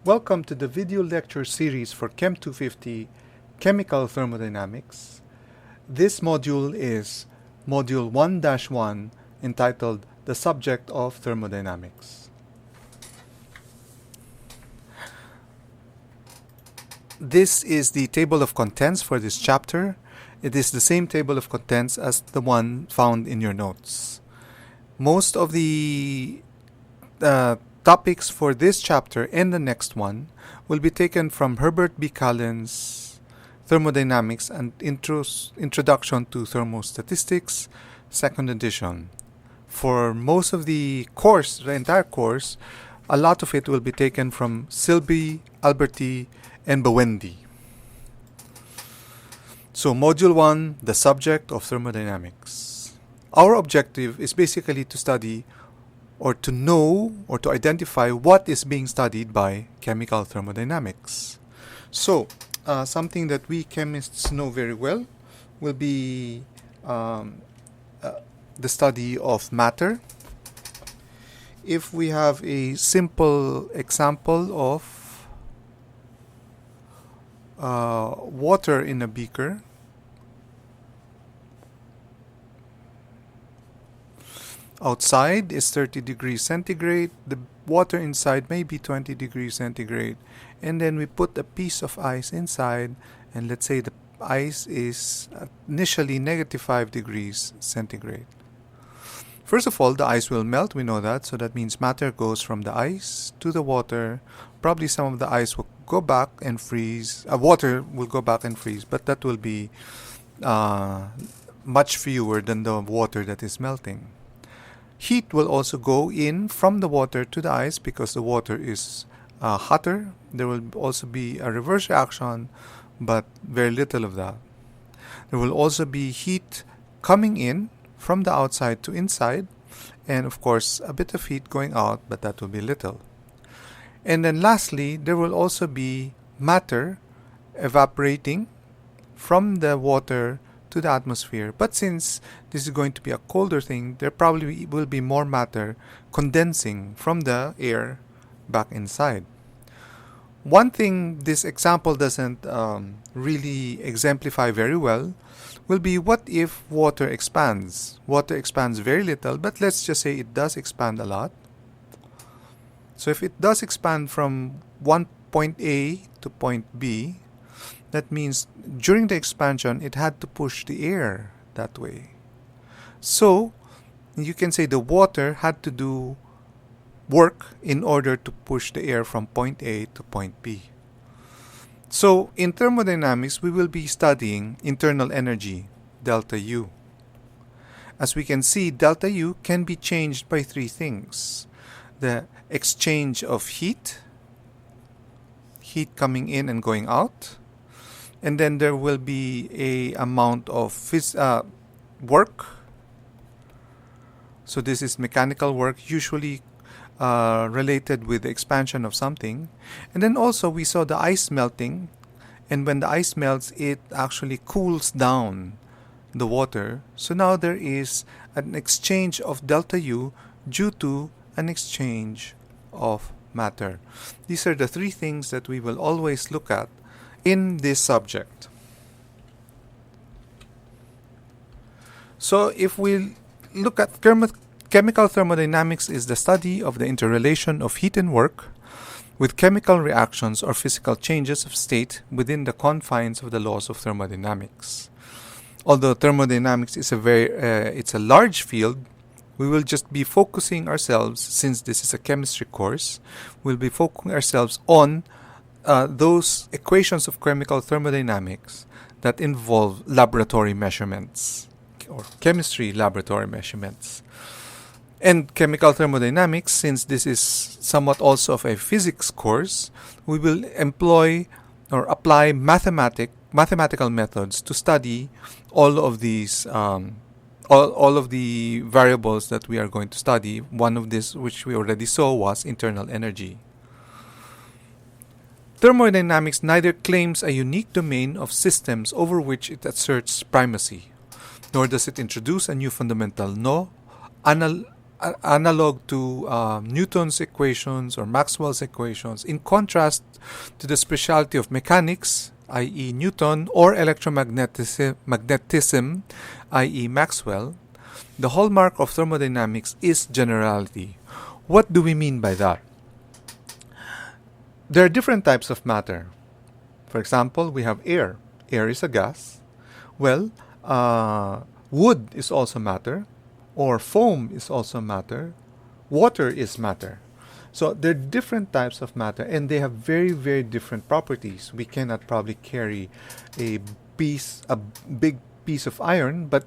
Welcome to the video lecture series for Chem 250 Chemical Thermodynamics. This module is Module 1-1 entitled The Subject of Thermodynamics. This is the table of contents for this chapter. It is the same table of contents as the one found in your notes. Most of the topics for this chapter and the next one will be taken from Herbert B. Callen's Thermodynamics and Introduction to Thermostatistics, 2nd edition. For most of the course, the entire course, a lot of it will be taken from Silby, Alberti, and Bowendi. So Module 1, the subject of thermodynamics. Our objective is basically to study or to know or to identify what is being studied by chemical thermodynamics. So, something that we chemists know very well will be the study of matter. If we have a simple example of water in a beaker, outside is 30 degrees centigrade, the water inside may be 20 degrees centigrade, and then we put a piece of ice inside, and let's say the ice is initially -5 degrees centigrade. First of all, the ice will melt, we know that, so that means matter goes from the ice to the water. Probably some of the ice will go back and freeze, water will go back and freeze, but that will be much fewer than the water that is melting. Heat will also go in from the water to the ice because the water is hotter. There will also be a reverse reaction, but very little of that. There will also be heat coming in from the outside to inside, and of course a bit of heat going out, but that will be little. And then lastly, there will also be matter evaporating from the water to the atmosphere, but since this is going to be a colder thing, there probably will be more matter condensing from the air back inside. One thing this example doesn't really exemplify very well will be, what if water expands? Water expands very little, but let's just say it does expand a lot. So if it does expand from point A to point B, that means during the expansion, it had to push the air that way. So, you can say the water had to do work in order to push the air from point A to point B. So, in thermodynamics, we will be studying internal energy, delta U. As we can see, delta U can be changed by three things. The exchange of heat coming in and going out, and then there will be a amount of work. So this is mechanical work, usually related with the expansion of something. And then also we saw the ice melting, and when the ice melts, it actually cools down the water. So now there is an exchange of delta U due to an exchange of matter. These are the three things that we will always look at in this subject. So if we look at chemical thermodynamics, is the study of the interrelation of heat and work with chemical reactions or physical changes of state within the confines of the laws of thermodynamics. Although thermodynamics is it's a large field, we will just be focusing ourselves, since this is a chemistry course, we'll be focusing ourselves on those equations of chemical thermodynamics that involve laboratory measurements or chemistry laboratory measurements. And chemical thermodynamics, since this is somewhat also of a physics course, we will employ or apply mathematical methods to study all of these all of the variables that we are going to study. One of this, which we already saw, was internal energy. Thermodynamics neither claims a unique domain of systems over which it asserts primacy, nor does it introduce a new fundamental law, analog to Newton's equations or Maxwell's equations, in contrast to the specialty of mechanics, i.e. Newton, or electromagnetism, i.e. Maxwell. The hallmark of thermodynamics is generality. What do we mean by that? There are different types of matter. For example, we have air. Air is a gas. Well, wood is also matter, or foam is also matter. Water is matter. So there are different types of matter, and they have very, very different properties. We cannot probably carry a big piece of iron, but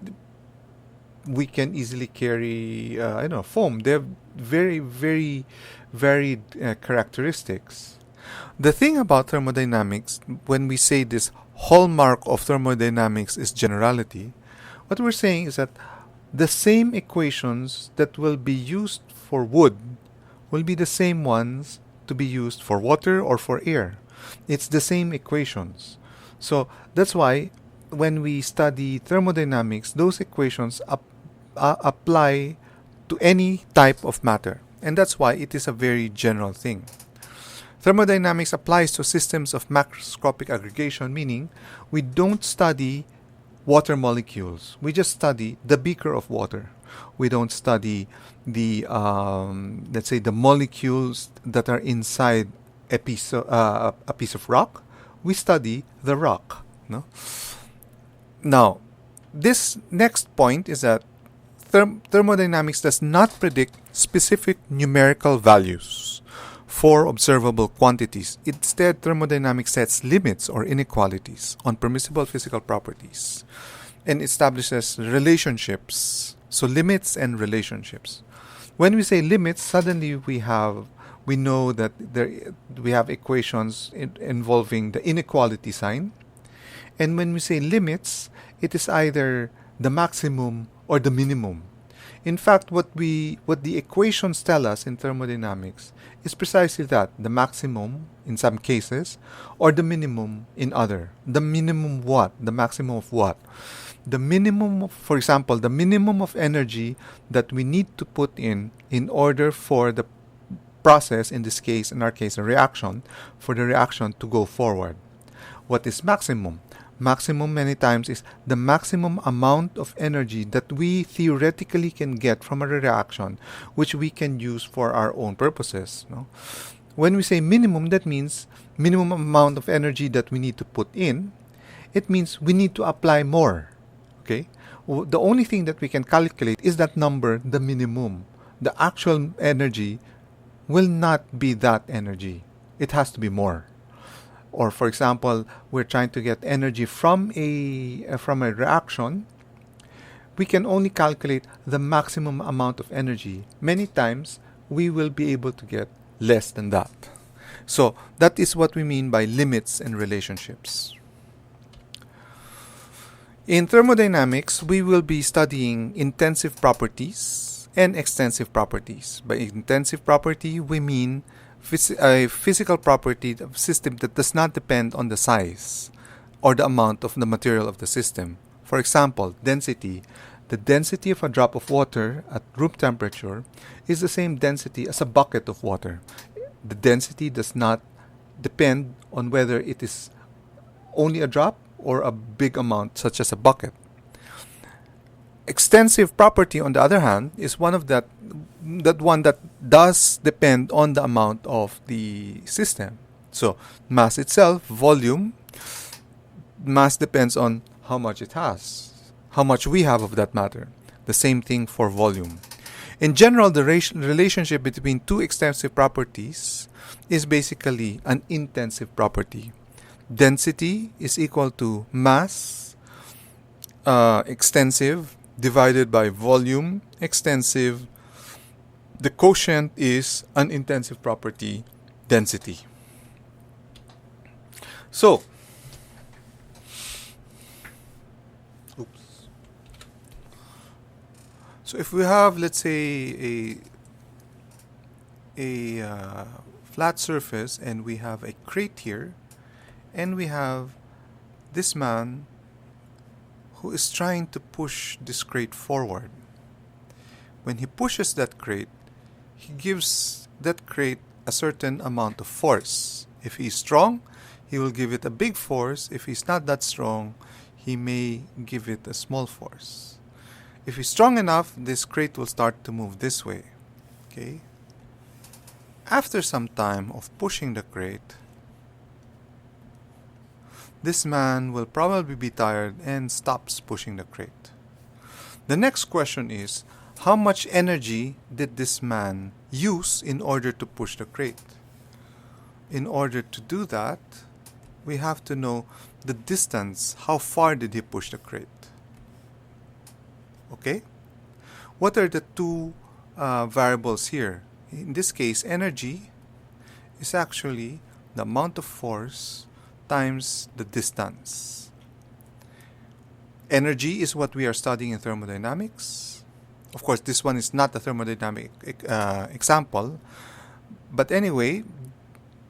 we can easily carry, foam. They have very, very varied characteristics. The thing about thermodynamics, when we say this hallmark of thermodynamics is generality, what we're saying is that the same equations that will be used for wood will be the same ones to be used for water or for air. It's the same equations. So that's why when we study thermodynamics, those equations apply to any type of matter. And that's why it is a very general thing. Thermodynamics applies to systems of macroscopic aggregation, meaning we don't study water molecules. We just study the beaker of water. We don't study the, let's say, the molecules that are inside a piece of rock. We study the rock. No? Now, this next point is that thermodynamics does not predict specific numerical values for observable quantities. Instead, thermodynamics sets limits or inequalities on permissible physical properties and establishes relationships. So limits and relationships. When we say limits, suddenly we know that we have equations involving the inequality sign. And when we say limits, it is either the maximum or the minimum. In fact, what the equations tell us in thermodynamics is precisely that, the maximum in some cases, or the minimum in other. The minimum what? The maximum of what? The minimum of, for example, the minimum of energy that we need to put in order for the process, in our case, a reaction, for the reaction to go forward. What is maximum? Maximum many times is the maximum amount of energy that we theoretically can get from a reaction, which we can use for our own purposes. No? When we say minimum, that means minimum amount of energy that we need to put in. It means we need to apply more. Okay? The only thing that we can calculate is that number, the minimum. The actual energy will not be that energy. It has to be more. Or for example, we're trying to get energy from a reaction. We can only calculate the maximum amount of energy. Many times we will be able to get less than that. So that is what we mean by limits and relationships. In thermodynamics, we will be studying intensive properties and extensive properties. By intensive property, we mean a physical property of a system that does not depend on the size or the amount of the material of the system. For example, density. The density of a drop of water at room temperature is the same density as a bucket of water. The density does not depend on whether it is only a drop or a big amount, such as a bucket. Extensive property, on the other hand, is one that does depend on the amount of the system. So mass itself, volume, mass depends on how much it has, how much we have of that matter. The same thing for volume. In general, the relationship between two extensive properties is basically an intensive property. Density is equal to mass, extensive, divided by volume, extensive. The quotient is an intensive property, density. So, if we have, let's say, a flat surface, and we have a crate here, and we have this man who is trying to push this crate forward. when he pushes that crate, he gives that crate a certain amount of force. If he's strong, he will give it a big force. If he's not that strong, he may give it a small force. If he's strong enough, this crate will start to move this way. Okay? After some time of pushing the crate, this man will probably be tired and stops pushing the crate. The next question is, how much energy did this man use in order to push the crate? In order to do that, we have to know the distance. How far did he push the crate? Okay? What are the two variables here? In this case, energy is actually the amount of force times the distance. Energy is what we are studying in thermodynamics. Of course, this one is not a thermodynamic example. But anyway,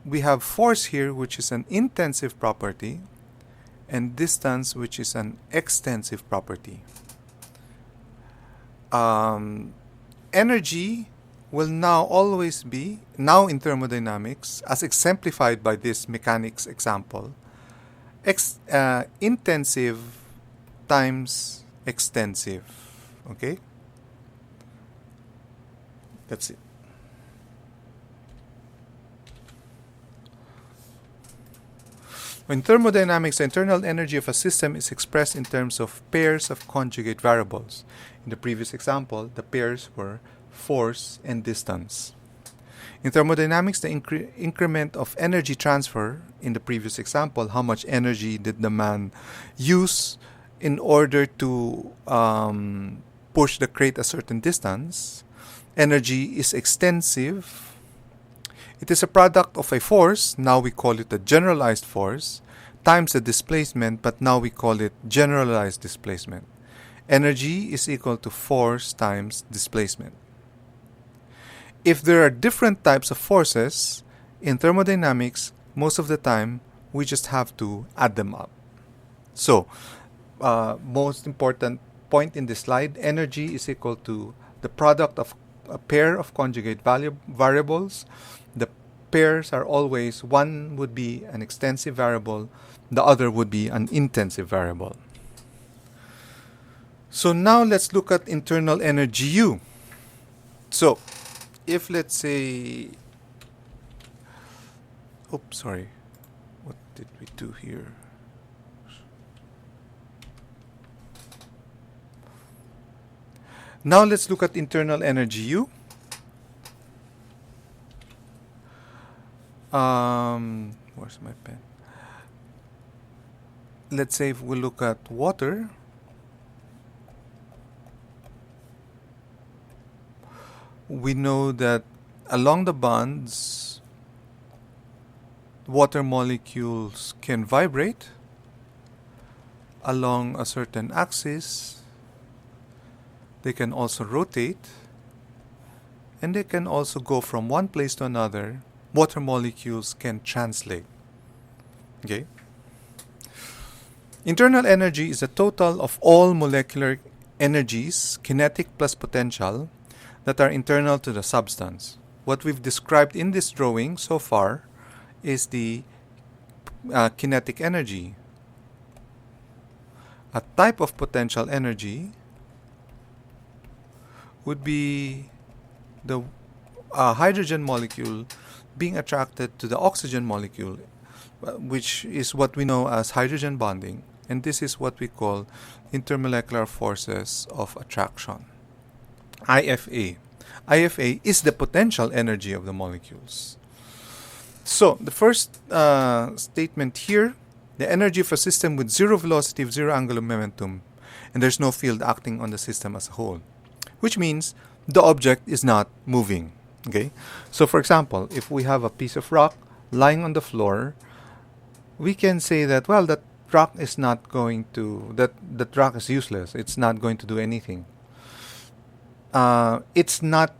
we have force here, which is an intensive property, and distance, which is an extensive property. Energy will now always be, now in thermodynamics, as exemplified by this mechanics example, intensive times extensive. Okay? That's it. In thermodynamics, the internal energy of a system is expressed in terms of pairs of conjugate variables. In the previous example, the pairs were force and distance. In thermodynamics, the increment of energy transfer, in the previous example, how much energy did the man use in order to push the crate a certain distance? Energy is extensive. It is a product of a force, now we call it a generalized force, times the displacement, but now we call it generalized displacement. Energy is equal to force times displacement. If there are different types of forces, in thermodynamics, most of the time, we just have to add them up. So, most important point in this slide, energy is equal to the product of a pair of conjugate variables. The pairs are always, one would be an extensive variable, the other would be an intensive variable. So now let's look at internal energy U. So, if let's say, what did we do here? Now let's look at internal energy U. Where's my pen? Let's say if we look at water, we know that along the bonds, water molecules can vibrate along a certain axis. They can also rotate, and they can also go from one place to another. Water molecules can translate. Okay? Internal energy is the total of all molecular energies, kinetic plus potential, that are internal to the substance. What we've described in this drawing so far is the kinetic energy. A type of potential energy would be the hydrogen molecule being attracted to the oxygen molecule, which is what we know as hydrogen bonding, and this is what we call intermolecular forces of attraction. IFA. IFA is the potential energy of the molecules. So, the first statement here, the energy of a system with zero velocity of zero angular momentum, and there's no field acting on the system as a whole, which means the object is not moving. Okay? So, for example, if we have a piece of rock lying on the floor, we can say that, well, that rock is not going to, that rock is useless. It's not going to do anything. It's not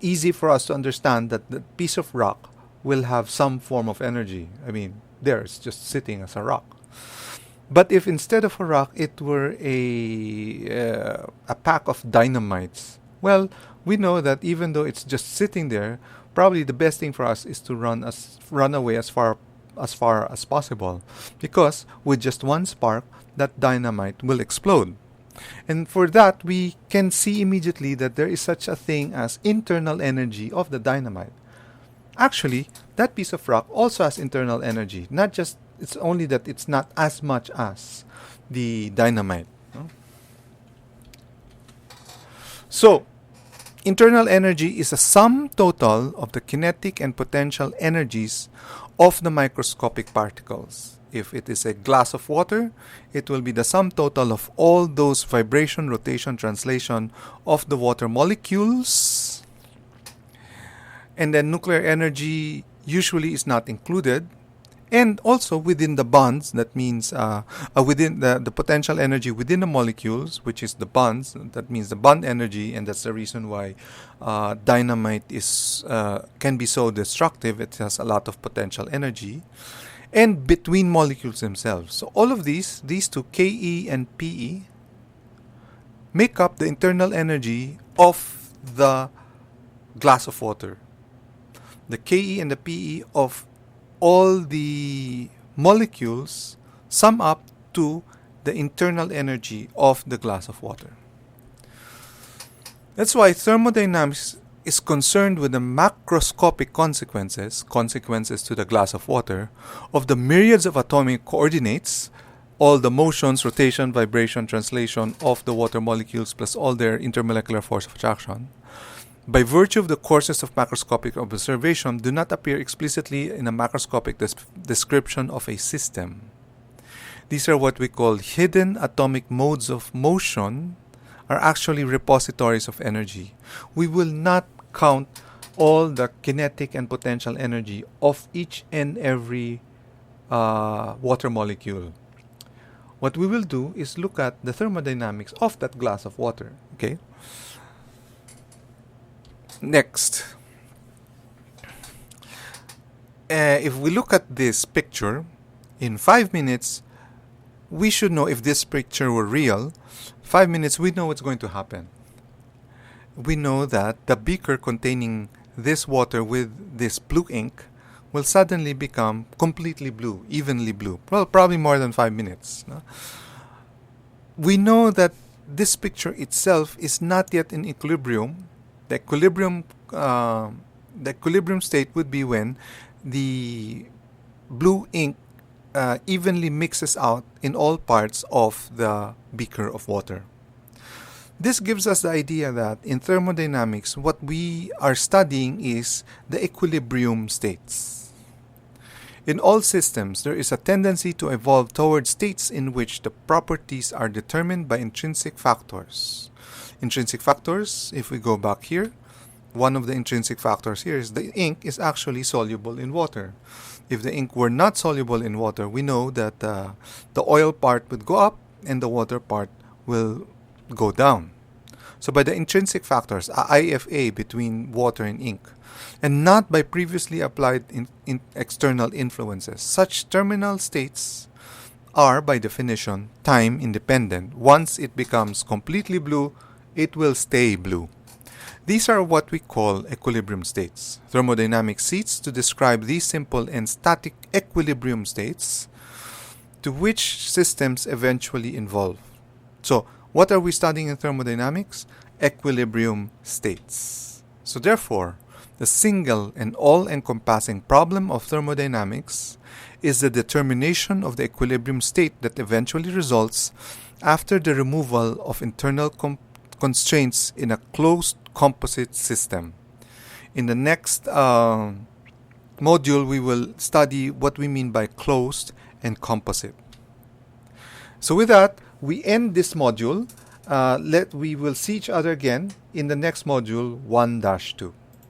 easy for us to understand that the piece of rock will have some form of energy. I mean, there, it's just sitting as a rock. But if instead of a rock, it were a pack of dynamites, well, we know that even though it's just sitting there, probably the best thing for us is to run away as far as possible, because with just one spark, that dynamite will explode. And for that, we can see immediately that there is such a thing as internal energy of the dynamite. Actually, that piece of rock also has internal energy. Not just, it's only that it's not as much as the dynamite. So, internal energy is a sum total of the kinetic and potential energies of the microscopic particles. If it is a glass of water, it will be the sum total of all those vibration, rotation, translation of the water molecules. And then nuclear energy usually is not included. And also within the bonds, that means within the potential energy within the molecules, which is the bonds, that means the bond energy, and that's the reason why dynamite can be so destructive. It has a lot of potential energy. And between molecules themselves. So all of these two, Ke and Pe, make up the internal energy of the glass of water. The Ke and the Pe of all the molecules sum up to the internal energy of the glass of water. That's why thermodynamics is concerned with the macroscopic consequences to the glass of water, of the myriads of atomic coordinates, all the motions, rotation, vibration, translation of the water molecules, plus all their intermolecular force of attraction, by virtue of the courses of macroscopic observation, do not appear explicitly in a macroscopic description of a system. These are what we call hidden atomic modes of motion, are actually repositories of energy. We will not count all the kinetic and potential energy of each and every water molecule. What we will do is look at the thermodynamics of that glass of water. Okay. Next, if we look at this picture, in 5 minutes, we should know if this picture were real. 5 minutes, we know what's going to happen. We know that the beaker containing this water with this blue ink will suddenly become completely blue, evenly blue. Well, probably more than 5 minutes. No? We know that this picture itself is not yet in equilibrium. The equilibrium state would be when the blue ink evenly mixes out in all parts of the beaker of water. This gives us the idea that in thermodynamics, what we are studying is the equilibrium states. In all systems, there is a tendency to evolve towards states in which the properties are determined by intrinsic factors. Intrinsic factors, if we go back here, one of the intrinsic factors here is the ink is actually soluble in water. If the ink were not soluble in water, we know that the oil part would go up and the water part will go down. So by the intrinsic factors, IFA between water and ink, and not by previously applied in external influences. Such terminal states are, by definition, time independent. Once it becomes completely blue, it will stay blue. These are what we call equilibrium states. Thermodynamics seeks to describe these simple and static equilibrium states to which systems eventually evolve. So, what are we studying in thermodynamics? Equilibrium states. So therefore, the single and all-encompassing problem of thermodynamics is the determination of the equilibrium state that eventually results after the removal of internal constraints in a closed composite system. In the next module, we will study what we mean by closed and composite. So with that, we end this module. We will see each other again in the next module 1-2.